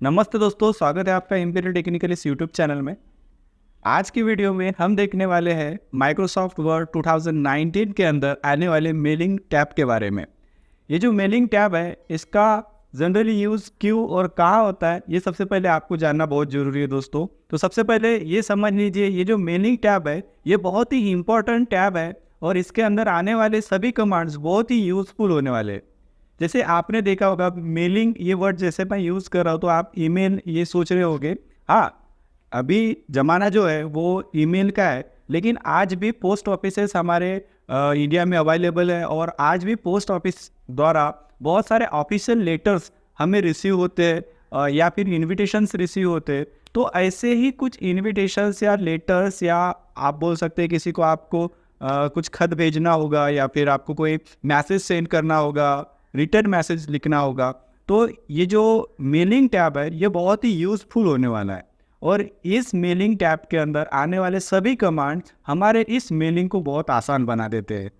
नमस्ते दोस्तों, स्वागत है आपका इम्पीरियल टेक्निकल इस यूट्यूब चैनल में। आज की वीडियो में हम देखने वाले हैं माइक्रोसॉफ्ट वर्ड 2019 के अंदर आने वाले मेलिंग टैब के बारे में। ये जो मेलिंग टैब है इसका जनरली यूज़ क्यों और कहाँ होता है, ये सबसे पहले आपको जानना बहुत ज़रूरी है दोस्तों। तो सबसे पहले ये समझ लीजिए, ये जो मेलिंग टैब है ये बहुत ही इंपॉर्टेंट टैब है और इसके अंदर आने वाले सभी कमांड्स बहुत ही यूज़फुल होने वाले हैं। जैसे आपने देखा होगा मेलिंग ये वर्ड जैसे मैं यूज़ कर रहा हूँ तो आप ईमेल ये सोच रहे होंगे। हाँ, अभी ज़माना जो है वो ईमेल का है, लेकिन आज भी पोस्ट ऑफिसेस हमारे इंडिया में अवेलेबल है और आज भी पोस्ट ऑफिस द्वारा बहुत सारे ऑफिशियल लेटर्स हमें रिसीव होते हैं या फिर इनविटेशंस रिसीव होते हैं। तो ऐसे ही कुछ इनविटेशंस या लेटर्स या आप बोल सकते हैं किसी को आपको कुछ खत भेजना होगा या फिर आपको कोई मैसेज सेंड करना होगा, रिटर्न मैसेज लिखना होगा। तो ये जो मेलिंग टैब है ये बहुत ही यूज़फुल होने वाला है और इस मेलिंग टैब के अंदर आने वाले सभी कमांड हमारे इस मेलिंग को बहुत आसान बना देते हैं।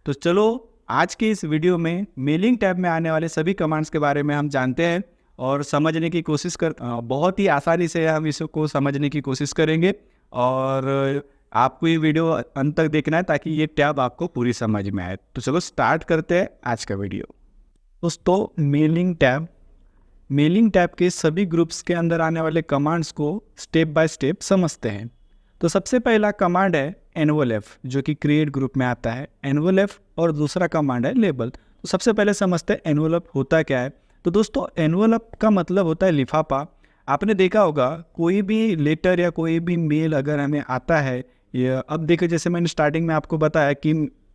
तो चलो आज की इस वीडियो में मेलिंग टैब में आने वाले सभी कमांड्स के बारे में हम जानते हैं और समझने की कोशिश बहुत ही आसानी से हम इसको समझने की कोशिश करेंगे। और आपको ये वीडियो अंत तक देखना है ताकि ये टैब आपको पूरी समझ में आए। तो चलो स्टार्ट करते हैं आज का वीडियो। दोस्तों, मेलिंग टैब के सभी ग्रुप्स के अंदर आने वाले कमांड्स को स्टेप बाय स्टेप समझते हैं। तो सबसे पहला कमांड है एनवलफ, जो कि क्रिएट ग्रुप में आता है एनवलफ, और दूसरा कमांड है लेबल। तो सबसे पहले समझते हैं एनवलप होता क्या है। तो दोस्तों, एनवलप का मतलब होता है लिफाफा। आपने देखा होगा कोई भी लेटर या कोई भी मेल अगर हमें आता है, अब देखो जैसे मैंने स्टार्टिंग में आपको बताया कि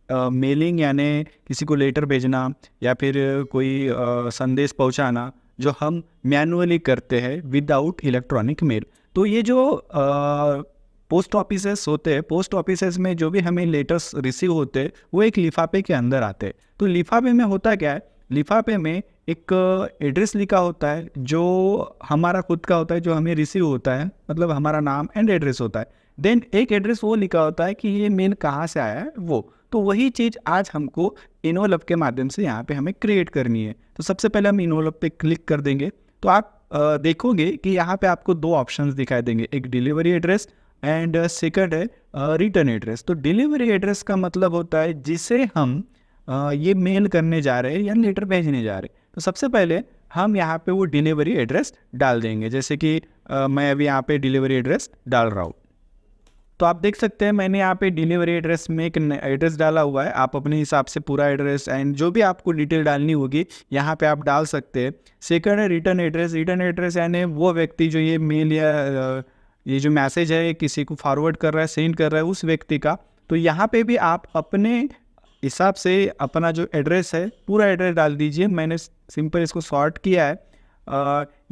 मेलिंग यानी किसी को लेटर भेजना या फिर कोई संदेश पहुंचाना जो हम मैनुअली करते हैं विदाउट इलेक्ट्रॉनिक मेल। तो ये जो पोस्ट ऑफिसेस होते हैं, पोस्ट ऑफिसेस में जो भी हमें लेटर्स रिसीव होते हैं वो एक लिफाफे के अंदर आते हैं। तो लिफाफे में होता क्या है, लिफाफे में एक एड्रेस लिखा होता है जो हमारा खुद का होता है, जो हमें रिसीव होता है, मतलब हमारा नाम एंड एड्रेस होता है। देन एक एड्रेस वो लिखा होता है कि ये मेल कहाँ से आया है वो। तो वही चीज़ आज हमको इनवलप के माध्यम से यहाँ पे हमें क्रिएट करनी है। तो सबसे पहले हम इनवलप पे क्लिक कर देंगे तो आप देखोगे कि यहाँ पे आपको दो ऑप्शंस दिखाई देंगे, एक डिलीवरी एड्रेस एंड सेकंड है रिटर्न एड्रेस। तो डिलीवरी एड्रेस का मतलब होता है जिसे हम ये मेल करने जा रहे हैं या लेटर भेजने जा रहे हैं। तो सबसे पहले हम यहाँ पे वो डिलीवरी एड्रेस डाल देंगे, जैसे कि मैं अभी यहाँ पे डिलीवरी एड्रेस डाल रहा हूँ। तो आप देख सकते हैं मैंने यहाँ पे डिलीवरी एड्रेस में एक एड्रेस डाला हुआ है। आप अपने हिसाब से पूरा एड्रेस एंड जो भी आपको डिटेल डालनी होगी यहाँ पे आप डाल सकते हैं। सेकंड है रिटर्न एड्रेस। रिटर्न एड्रेस यानी वो व्यक्ति जो ये मेल या ये जो मैसेज है किसी को फॉरवर्ड कर रहा है, सेंड कर रहा है, उस व्यक्ति का। तो यहाँ पे भी आप अपने हिसाब से अपना जो एड्रेस है पूरा एड्रेस डाल दीजिए। मैंने सिंपल इसको शॉर्ट किया है।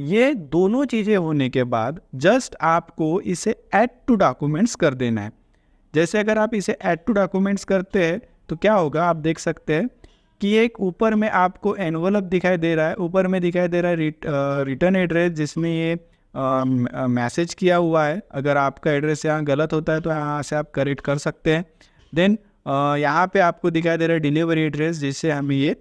ये दोनों चीज़ें होने के बाद जस्ट आपको इसे ऐड टू डॉक्यूमेंट्स कर देना है। जैसे अगर आप इसे ऐड टू डॉक्यूमेंट्स करते हैं तो क्या होगा, आप देख सकते हैं कि एक ऊपर में आपको एनवलप दिखाई दे रहा है, ऊपर में दिखाई दे रहा है रिटर्न एड्रेस जिसमें ये मैसेज किया हुआ है। अगर आपका एड्रेस यहाँ गलत होता है तो यहाँ से आप करेक्ट कर सकते हैं। देन यहाँ पे आपको दिखाई दे रहा है डिलीवरी एड्रेस जिससे हमें ये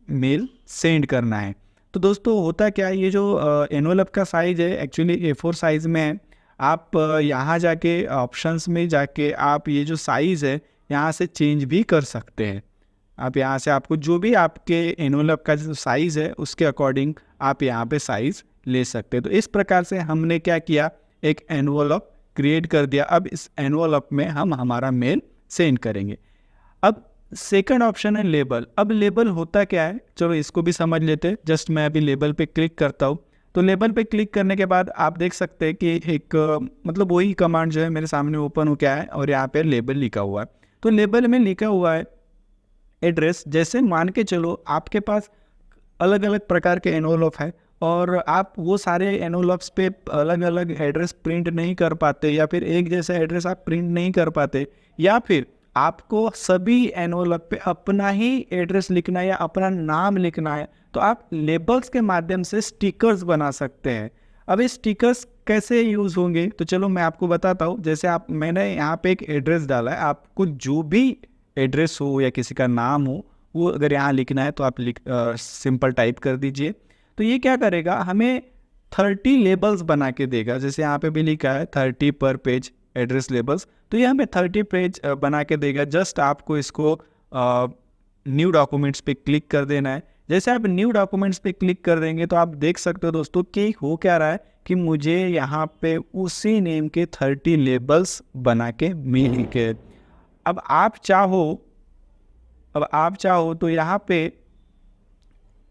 मेल सेंड करना है। तो दोस्तों होता क्या है, ये जो एनवलप का साइज़ है एक्चुअली A4 साइज़ में है। आप यहाँ जाके ऑप्शंस में जाके आप ये जो साइज़ है यहाँ से चेंज भी कर सकते हैं। आप यहाँ से आपको जो भी आपके एनवलप का जो साइज़ है उसके अकॉर्डिंग आप यहाँ पे साइज़ ले सकते हैं। तो इस प्रकार से हमने क्या किया, एक एनवलप क्रिएट कर दिया। अब इस एनवलप में हम हमारा मेल सेंड करेंगे। अब सेकंड ऑप्शन है लेबल। अब लेबल होता क्या है, चलो इसको भी समझ लेते हैं। जस्ट मैं अभी लेबल पे क्लिक करता हूँ। तो लेबल पे क्लिक करने के बाद आप देख सकते हैं कि एक मतलब वही कमांड जो है मेरे सामने ओपन हो गया है और यहाँ पे लेबल लिखा हुआ है। तो लेबल में लिखा हुआ है एड्रेस। जैसे मान के चलो आपके पास अलग अलग प्रकार के एनवलप है और आप वो सारे एनवलप्स पे अलग अलग एड्रेस प्रिंट नहीं कर पाते या फिर एक जैसा एड्रेस आप प्रिंट नहीं कर पाते, या फिर आपको सभी एनवलप पे अपना ही एड्रेस लिखना है या अपना नाम लिखना है, तो आप लेबल्स के माध्यम से स्टिकर्स बना सकते हैं। अब ये स्टिकर्स कैसे यूज़ होंगे तो चलो मैं आपको बताता हूँ। जैसे मैंने यहाँ पे एक एड्रेस डाला है, आपको जो भी एड्रेस हो या किसी का नाम हो वो अगर यहाँ लिखना है तो आप सिंपल टाइप कर दीजिए। तो ये क्या करेगा, हमें 30 लेबल्स बना के देगा। जैसे यहाँ पे भी लिखा है 30 पर पेज एड्रेस लेबल्स, तो ये हमें 30 पेज बना के देगा। जस्ट आपको इसको न्यू डॉक्यूमेंट्स पे क्लिक कर देना है। जैसे आप न्यू डॉक्यूमेंट्स पे क्लिक कर देंगे तो आप देख सकते हो दोस्तों कि हो क्या रहा है कि मुझे यहाँ पे उसी नेम के 30 लेबल्स बना के मिल के। अब आप चाहो तो यहाँ पे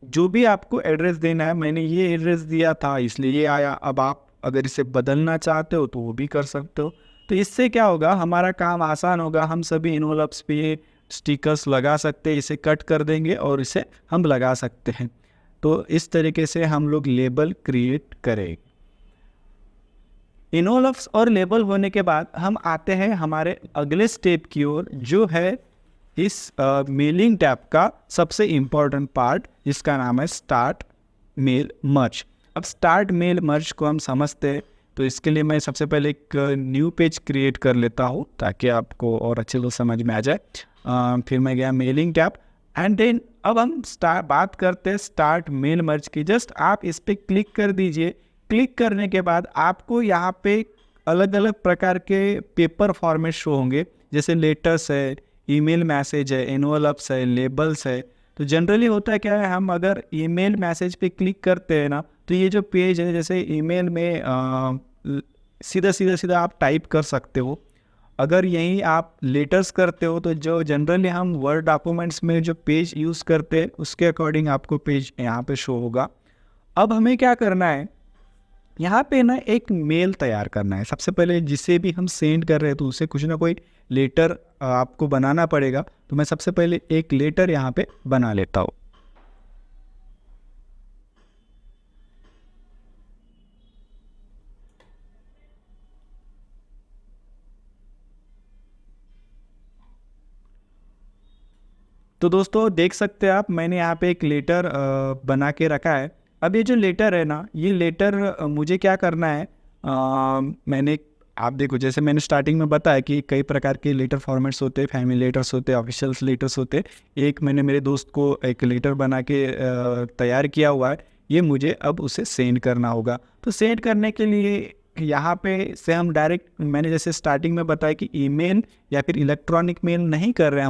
जो भी आपको एड्रेस देना है, मैंने ये एड्रेस दिया था इसलिए ये आया। अब आप अगर इसे बदलना चाहते हो तो वो भी कर सकते हो। तो इससे क्या होगा, हमारा काम आसान होगा। हम सभी इन्वॉल्व्स पे ये स्टिकर्स लगा सकते हैं, इसे कट कर देंगे और इसे हम लगा सकते हैं। तो इस तरीके से हम लोग लेबल क्रिएट करें। इन्वॉल्व्स और लेबल होने के बाद हम आते हैं हमारे अगले स्टेप की ओर, जो है इस मेलिंग टैब का सबसे इम्पॉर्टेंट पार्ट, जिसका नाम है स्टार्ट मेल मर्ज। अब स्टार्ट मेल मर्ज को हम समझते हैं, तो इसके लिए मैं सबसे पहले एक न्यू पेज क्रिएट कर लेता हूँ ताकि आपको और अच्छे से समझ में आ जाए। फिर मैं गया मेलिंग टैब एंड देन अब हम बात करते हैं स्टार्ट मेल मर्ज की। जस्ट आप इस पर क्लिक कर दीजिए। क्लिक करने के बाद आपको यहाँ पे अलग अलग प्रकार के पेपर फॉर्मेट शो होंगे, जैसे लेटर्स है, ईमेल मैसेज है, एनवलप्स है, लेबल्स है। तो जनरली होता है क्या है, हम अगर ईमेल मैसेज पे क्लिक करते हैं ना, तो ये जो पेज है, जैसे ईमेल में सीधा आप टाइप कर सकते हो। अगर यहीं आप लेटर्स करते हो तो जो जनरली हम वर्ड डॉक्यूमेंट्स में जो पेज यूज़ करते हैं उसके अकॉर्डिंग आपको पेज यहाँ पे शो होगा। अब हमें क्या करना है, यहाँ पे ना एक मेल तैयार करना है। सबसे पहले जिसे भी हम सेंड कर रहे हैं तो उसे कुछ ना कोई लेटर आपको बनाना पड़ेगा। तो मैं सबसे पहले एक लेटर यहाँ पे बना लेता हूँ। तो दोस्तों देख सकते हैं आप, मैंने यहाँ पे एक लेटर बना के रखा है। अब ये जो लेटर है ना, ये लेटर मुझे क्या करना है, आप देखो जैसे मैंने स्टार्टिंग में बताया कि कई प्रकार के लेटर फॉर्मेट्स होते हैं, फैमिली लेटर्स होते हैं, ऑफिशियल लेटर्स होते हैं। एक मैंने मेरे दोस्त को एक लेटर बना के तैयार किया हुआ है, ये मुझे अब उसे सेंड करना होगा। तो सेंड करने के लिए यहाँ पे से हम डायरेक्ट, मैंने जैसे स्टार्टिंग में बताया कि ईमेल या फिर इलेक्ट्रॉनिक मेल नहीं कर रहे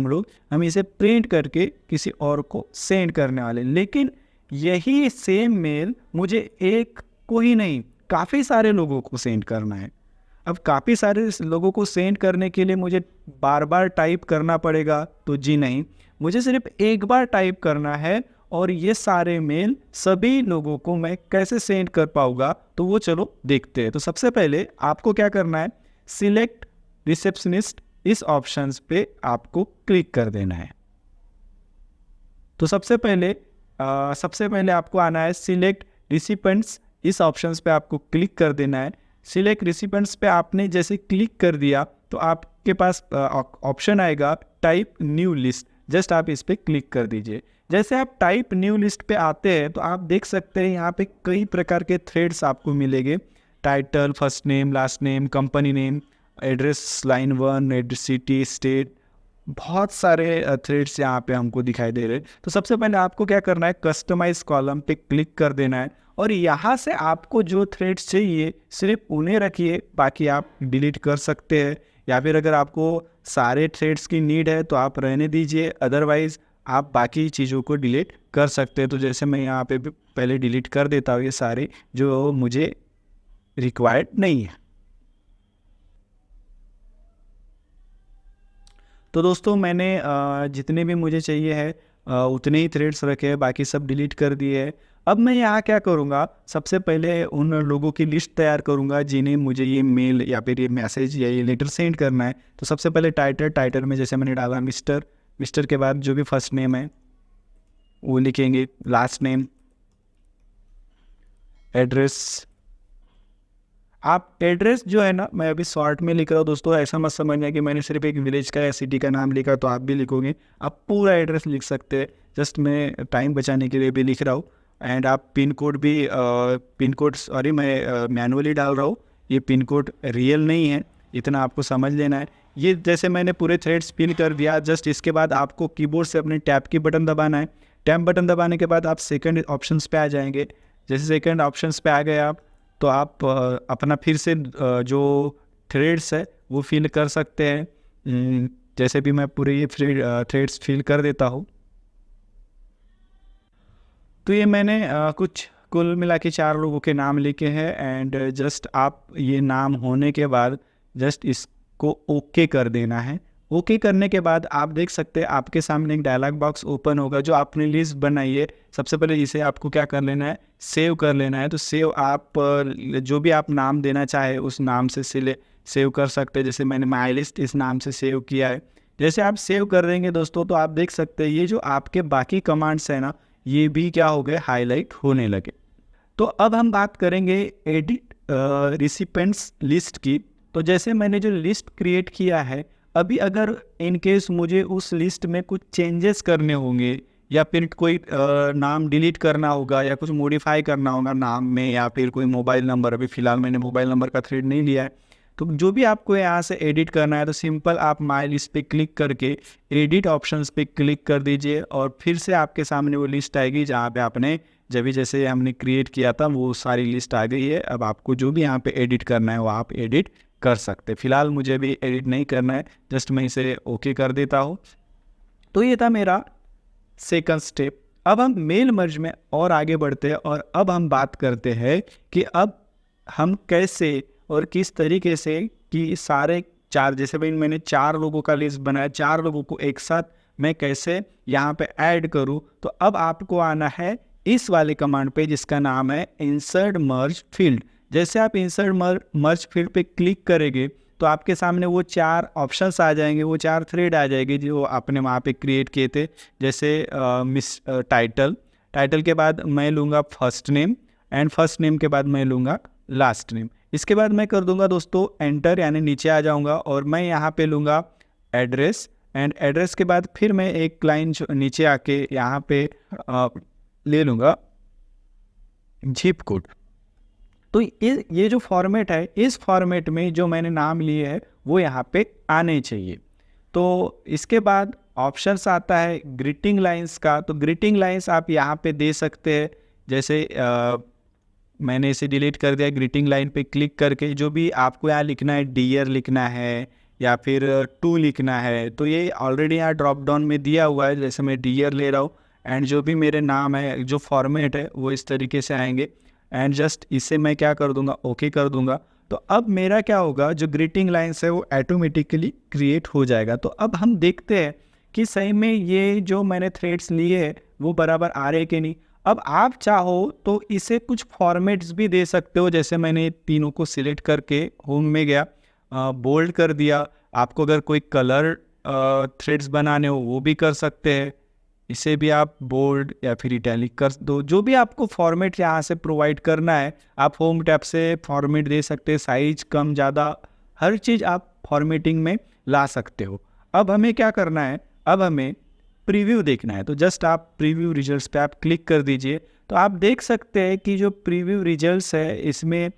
हम इसे प्रिंट करके किसी और को सेंड करने वाले। लेकिन यही सेम मेल मुझे एक को ही नहीं, काफ़ी सारे लोगों को सेंड करना है। अब काफ़ी सारे लोगों को सेंड करने के लिए मुझे बार बार टाइप करना पड़ेगा, तो जी नहीं, मुझे सिर्फ एक बार टाइप करना है और ये सारे मेल सभी लोगों को मैं कैसे सेंड कर पाऊँगा, तो वो चलो देखते हैं। तो सबसे पहले आपको क्या करना है, सिलेक्ट रिसेप्शनिस्ट, इस ऑप्शंस पे आपको क्लिक कर देना है। तो सबसे पहले आपको आना है सिलेक्ट रिसिपेंट्स, इस ऑप्शंस पे आपको क्लिक कर देना है। सिलेक्ट रिसिपेंट्स पे आपने जैसे क्लिक कर दिया तो आपके पास ऑप्शन आएगा टाइप न्यू लिस्ट। जस्ट आप इस पर क्लिक कर दीजिए। जैसे आप टाइप न्यू लिस्ट पे आते हैं तो आप देख सकते हैं यहाँ पे कई प्रकार के थ्रेड्स आपको मिलेंगे। Title, first name, last name, company name, address, line 1, address, city, state, बहुत सारे थ्रेड्स यहाँ पे हमको दिखाई दे रहे हैं। तो सबसे पहले आपको क्या करना है, कस्टमाइज कॉलम पे क्लिक कर देना है और यहाँ से आपको जो थ्रेड्स चाहिए सिर्फ उन्हें रखिए, बाकी आप डिलीट कर सकते हैं। या फिर अगर आपको सारे थ्रेड्स की नीड है तो आप रहने दीजिए, अदरवाइज़ आप बाकी चीज़ों को डिलीट कर सकते हैं। तो जैसे मैं यहाँ पे भी पहले डिलीट कर देता हूँ ये सारे जो मुझे रिक्वायर्ड नहीं है। तो दोस्तों मैंने जितने भी मुझे चाहिए है उतने ही थ्रेड्स रखे हैं, बाकी सब डिलीट कर दिए हैं। अब मैं यहाँ क्या करूँगा, सबसे पहले उन लोगों की लिस्ट तैयार करूँगा जिन्हें मुझे ये मेल या फिर ये मैसेज या ये लेटर सेंड करना है। तो सबसे पहले टाइटल में जैसे मैंने डाला मिस्टर के बाद जो भी फर्स्ट नेम है वो लिखेंगे, लास्ट नेम, एड्रेस। आप एड्रेस जो है ना, मैं अभी शॉर्ट में लिख रहा हूँ दोस्तों, ऐसा मत समझना कि मैंने सिर्फ एक विलेज का या सिटी का नाम लिखा तो आप भी लिखोगे। आप पूरा एड्रेस लिख सकते हैं, जस्ट मैं टाइम बचाने के लिए भी लिख रहा हूँ। एंड आप पिन कोड मैं मैनुअली डाल रहा हूँ, ये पिन कोड रियल नहीं है, इतना आपको समझ लेना है। ये जैसे मैंने पूरे थ्रेड्स पिन कर दिया। जस्ट इसके बाद आपको कीबोर्ड से अपने टैब की बटन दबाना है। टैब बटन दबाने के बाद आप सेकंड ऑप्शंस पे आ जाएंगे। जैसे सेकंड ऑप्शंस पे आ गए आप, तो आप अपना फिर से जो थ्रेड्स है वो फिल कर सकते हैं। जैसे भी मैं पूरे ये थ्रेड्स फिल कर देता हूँ। तो ये मैंने कुछ कुल मिला के 4 लोगों के नाम लिखे हैं एंड जस्ट आप ये नाम होने के बाद जस्ट इसको ओके कर देना है। ओके करने के बाद आप देख सकते हैं आपके सामने एक डायलॉग बॉक्स ओपन होगा। जो आपने लिस्ट बनाई है सबसे पहले इसे आपको क्या कर लेना है, सेव कर लेना है। तो सेव आप जो भी आप नाम देना चाहे उस नाम से सेव कर सकते हैं। जैसे मैंने माई लिस्ट इस नाम से सेव किया है। जैसे आप सेव कर देंगे दोस्तों तो आप देख सकते हैं ये जो आपके बाकी कमांड्स हैं ना ये भी क्या हो गए, हाईलाइट होने लगे। तो अब हम बात करेंगे एडिट रिसिपेंट्स लिस्ट की। तो जैसे मैंने जो लिस्ट क्रिएट किया है, अभी अगर इन केस मुझे उस लिस्ट में कुछ चेंजेस करने होंगे या फिर कोई नाम डिलीट करना होगा या कुछ मॉडिफाई करना होगा नाम में, या फिर कोई मोबाइल नंबर, अभी फ़िलहाल मैंने मोबाइल नंबर का थ्रेड नहीं लिया है, तो जो भी आपको यहाँ से एडिट करना है तो सिंपल आप माई लिस्ट पे क्लिक करके एडिट ऑप्शंस पे क्लिक कर दीजिए और फिर से आपके सामने वो लिस्ट आएगी जहाँ पे आपने जब भी जैसे हमने क्रिएट किया था वो सारी लिस्ट आ गई है। अब आपको जो भी यहाँ पे एडिट करना है वो आप एडिट कर सकते हैं। फिलहाल मुझे भी एडिट नहीं करना है, जस्ट मैं इसे ओके कर देता हूँ। तो ये था मेरा सेकंड स्टेप। अब हम मेल मर्ज में और आगे बढ़ते हैं और अब हम बात करते हैं कि अब हम कैसे और किस तरीके से कि सारे 4, जैसे भाई मैंने 4 लोगों का लिस्ट बनाया, 4 लोगों को एक साथ मैं कैसे यहाँ पे ऐड करूँ। तो अब आपको आना है इस वाले कमांड पे जिसका नाम है इंसर्ट मर्ज फील्ड। जैसे आप इंसर्ट मर्ज फील्ड पे क्लिक करेंगे तो आपके सामने वो 4 ऑप्शंस आ जाएंगे, वो 4 थ्रेड आ जाएंगे जो आपने वहाँ पे क्रिएट किए थे। जैसे टाइटल के बाद मैं लूँगा first name and first name के बाद मैं लूँगा लास्ट नेम। इसके बाद मैं कर दूंगा दोस्तों एंटर, यानी नीचे आ जाऊंगा और मैं यहाँ पे लूँगा एड्रेस एंड एड्रेस के बाद फिर मैं एक लाइन नीचे आके यहाँ पे ले लूँगा जिप कोड। तो ये जो फॉर्मेट है, इस फॉर्मेट में जो मैंने नाम लिए है वो यहाँ पे आने चाहिए। तो इसके बाद ऑप्शंस आता है ग्रीटिंग लाइंस का। तो ग्रीटिंग लाइंस आप यहाँ पे दे सकते हैं। जैसे मैंने इसे डिलीट कर दिया। ग्रीटिंग लाइन पे क्लिक करके जो भी आपको यहाँ लिखना है, डियर लिखना है या फिर टू लिखना है, तो ये ऑलरेडी यहाँ ड्रॉप डाउन में दिया हुआ है। जैसे मैं डियर ले रहा हूँ एंड जो भी मेरे नाम है, जो फॉर्मेट है वो इस तरीके से आएंगे एंड जस्ट इसे मैं क्या कर दूंगा, ओके कर दूंगा। तो अब मेरा क्या होगा, जो ग्रीटिंग लाइन्स है वो ऑटोमेटिकली क्रिएट हो जाएगा। तो अब हम देखते हैं कि सही में ये जो मैंने थ्रेड्स लिए हैं वो बराबर आ रहे कि नहीं। अब आप चाहो तो इसे कुछ फॉर्मेट्स भी दे सकते हो। जैसे मैंने तीनों को सिलेक्ट करके होम में गया, बोल्ड कर दिया। आपको अगर कोई कलर थ्रेड्स बनाने हो वो भी कर सकते हैं। इसे भी आप बोल्ड या फिर इटैलिक कर दो। जो भी आपको फॉर्मेट यहाँ से प्रोवाइड करना है आप होम टैब से फॉर्मेट दे सकते हैं। साइज कम ज़्यादा हर चीज़ आप फॉर्मेटिंग में ला सकते हो। अब हमें क्या करना है, अब हमें प्रीव्यू देखना है। तो जस्ट आप प्रीव्यू रिजल्ट्स पे आप क्लिक कर दीजिए। तो आप देख सकते हैं कि जो प्रीव्यू रिजल्ट्स है इसमें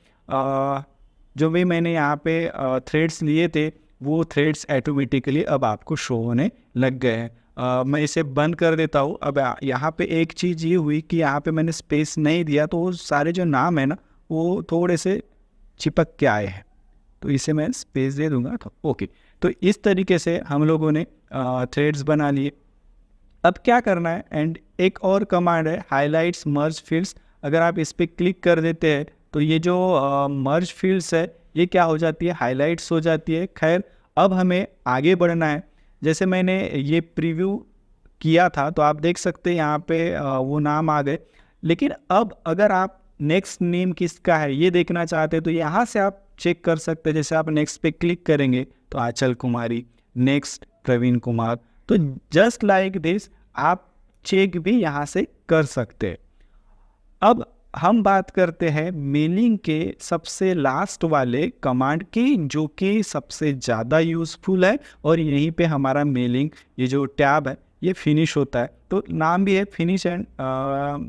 जो भी मैंने यहाँ पे थ्रेड्स लिए थे वो थ्रेड्स ऑटोमेटिकली अब आपको शो होने लग गए हैं। मैं इसे बंद कर देता हूँ। अब यहाँ पे एक चीज़ ये हुई कि यहाँ पे मैंने स्पेस नहीं दिया तो वो सारे जो नाम है ना वो थोड़े से चिपक के आए हैं। तो इसे मैं स्पेस दे दूँगा तो ओके। तो इस तरीके से हम लोगों ने थ्रेड्स बना लिए। अब क्या करना है, एंड एक और कमांड है हाईलाइट्स मर्ज फील्ड्स। अगर आप इस पर क्लिक कर देते हैं तो ये जो मर्ज फील्ड्स है ये क्या हो जाती है, हाईलाइट्स हो जाती है। खैर अब हमें आगे बढ़ना है। जैसे मैंने ये प्रीव्यू किया था तो आप देख सकते हैं यहाँ पे वो नाम आ गए। लेकिन अब अगर आप नेक्स्ट नेम किसका है ये देखना चाहते हैं तो यहाँ से आप चेक कर सकते हैं। जैसे आप नेक्स्ट पे क्लिक करेंगे तो आंचल कुमारी, नेक्स्ट प्रवीण कुमार। तो जस्ट लाइक दिस आप चेक भी यहाँ से कर सकते हैं। अब हम बात करते हैं मेलिंग के सबसे लास्ट वाले कमांड की जो कि सबसे ज़्यादा यूज़फुल है और यहीं पे हमारा मेलिंग ये जो टैब है ये फिनिश होता है। तो नाम भी है फिनिश एंड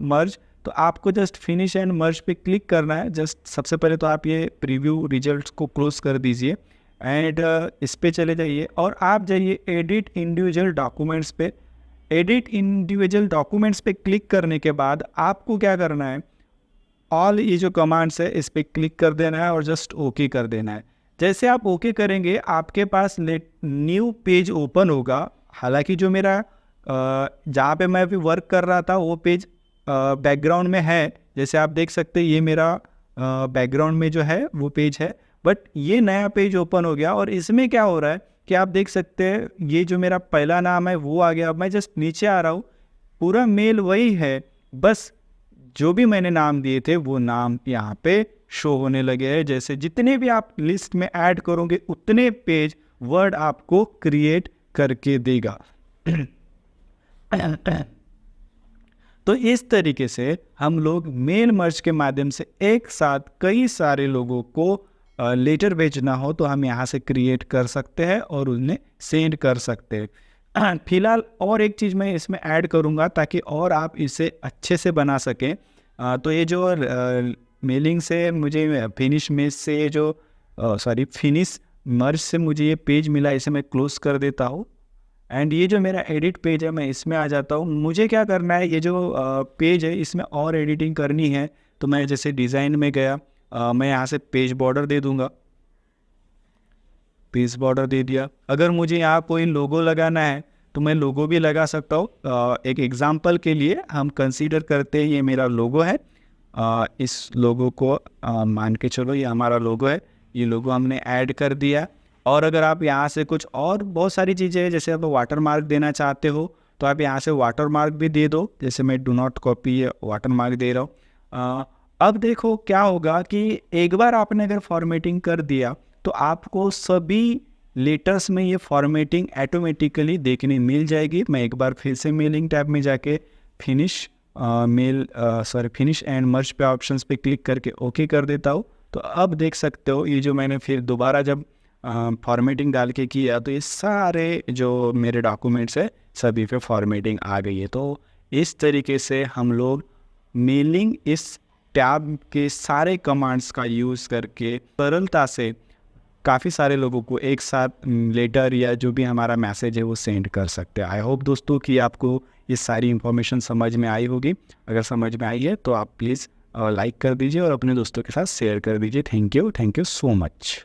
मर्ज। तो आपको जस्ट फिनिश एंड मर्ज पे क्लिक करना है। जस्ट सबसे पहले तो आप ये प्रीव्यू रिजल्ट्स को क्लोज कर दीजिए एंड इस पे चले जाइए और आप जाइए एडिट इंडिविजुअल डॉक्यूमेंट्स पे। एडिट इंडिविजुअल डॉक्यूमेंट्स पे क्लिक करने के बाद आपको क्या करना है, ऑल ये जो कमांड्स है इस पर क्लिक कर देना है और जस्ट ओके कर देना है। जैसे आप ओके करेंगे आपके पास न्यू पेज ओपन होगा। हालांकि जो मेरा जहाँ पे मैं अभी वर्क कर रहा था वो पेज बैकग्राउंड में है, जैसे आप देख सकते हैं ये मेरा बैकग्राउंड में जो है वो पेज है, बट ये नया पेज ओपन हो गया। और इसमें क्या हो रहा है कि आप देख सकते हैं ये जो मेरा पहला नाम है वो आ गया। अब मैं जस्ट नीचे आ रहा हूँ, पूरा मेल वही है, बस जो भी मैंने नाम दिए थे वो नाम यहाँ पे शो होने लगे हैं। जैसे जितने भी आप लिस्ट में ऐड करोगे उतने पेज वर्ड आपको क्रिएट करके देगा। तो इस तरीके से हम लोग मेल मर्ज के माध्यम से एक साथ कई सारे लोगों को लेटर भेजना हो तो हम यहाँ से क्रिएट कर सकते हैं और उन्हें सेंड कर सकते हैं। फिलहाल और एक चीज़ मैं इसमें ऐड करूँगा ताकि और आप इसे अच्छे से बना सकें। तो ये जो मेलिंग से मुझे फिनिश मेल से जो फिनिश मर्ज से मुझे ये पेज मिला, इसे मैं क्लोज कर देता हूँ। एंड ये जो मेरा एडिट पेज है मैं इसमें आ जाता हूँ। मुझे क्या करना है, ये जो पेज है इसमें और एडिटिंग करनी है तो मैं जैसे डिज़ाइन में गया, मैं यहाँ से पेज बॉर्डर दे दूँगा, पेज बॉर्डर दे दिया। अगर मुझे यहाँ कोई लोगो लगाना है तो मैं लोगो भी लगा सकता हूँ। एक एग्जांपल के लिए हम कंसीडर करते हैं ये मेरा लोगो है, इस लोगो को मान के चलो ये हमारा लोगो है। ये लोगो हमने ऐड कर दिया। और अगर आप यहाँ से कुछ और बहुत सारी चीज़ें हैं, जैसे आप वाटर मार्क देना चाहते हो तो आप यहाँ से वाटर मार्क भी दे दो। जैसे मैं do not copy water mark दे रहा हूँ। अब देखो क्या होगा कि एक बार आपने अगर फॉर्मेटिंग कर दिया तो आपको सभी लेटर्स में ये फॉर्मेटिंग ऑटोमेटिकली देखने मिल जाएगी। मैं एक बार फिर से मेलिंग टैब में जाके फिनिश फिनिश एंड मर्ज पे ऑप्शंस पे क्लिक करके ओके कर देता हूँ। तो अब देख सकते हो ये जो मैंने फिर दोबारा जब फॉर्मेटिंग डाल के किया तो ये सारे जो मेरे डॉक्यूमेंट्स है सभी पे फॉर्मेटिंग आ गई है। तो इस तरीके से हम लोग मेलिंग इस टैब के सारे कमांड्स का यूज़ करके सरलता से काफ़ी सारे लोगों को एक साथ लेटर या जो भी हमारा मैसेज है वो सेंड कर सकते हैं। आई होप दोस्तों कि आपको ये सारी इन्फॉर्मेशन समझ में आई होगी। अगर समझ में आई है तो आप प्लीज़ लाइक कर दीजिए और अपने दोस्तों के साथ शेयर कर दीजिए। Thank you so much.